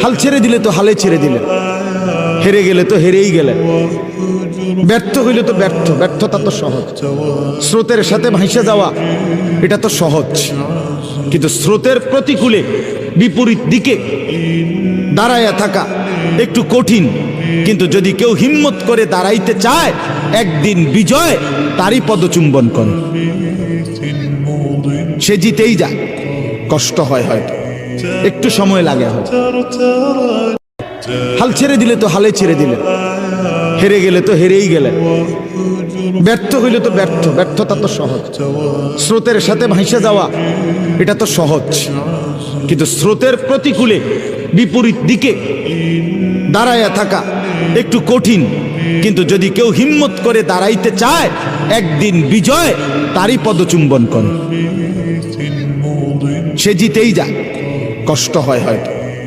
হাল ছেড়ে দিলে তো হালে ছেড়ে দিলেন, হেরে গেলে তো হেরেই গেলেন, ব্যর্থ হইলে তো ব্যর্থ, ব্যর্থতা তো সহজ। স্রোতের সাথে ভাসে যাওয়া এটা তো সহজ, কিন্তু স্রোতের প্রতিকূলে বিপরীত দিকে দাঁড়ায়া থাকা একটু কঠিন। কিন্তু যদি কেউ হিম্মত করে দাঁড়াইতে চায়, একদিন বিজয় তারই পদচুম্বন করে, সে জিতেই যায়। কষ্ট হয়, হয়তো একটু সময় লাগে, হয়তো হাল ছেড়ে দিলে তো হালে ছেড়ে দিলেন, হেরে গেলে তো হেরেই গেলেন, ব্যর্থ হইলে তো ব্যর্থ, ব্যর্থতা তো সহজ। স্রোতের সাথে ভাসে যাওয়া এটা তো সহজ, কিন্তু স্রোতের প্রতিকূলে বিপরীত দিকে দাঁড়ায়া থাকা একটু কঠিন। কিন্তু যদি কেউ হিম্মত করে দাঁড়াইতে চায়, একদিন বিজয় তারই পদচুম্বন করে, সে জিতেই যায়। কষ্ট হয়, হয়তো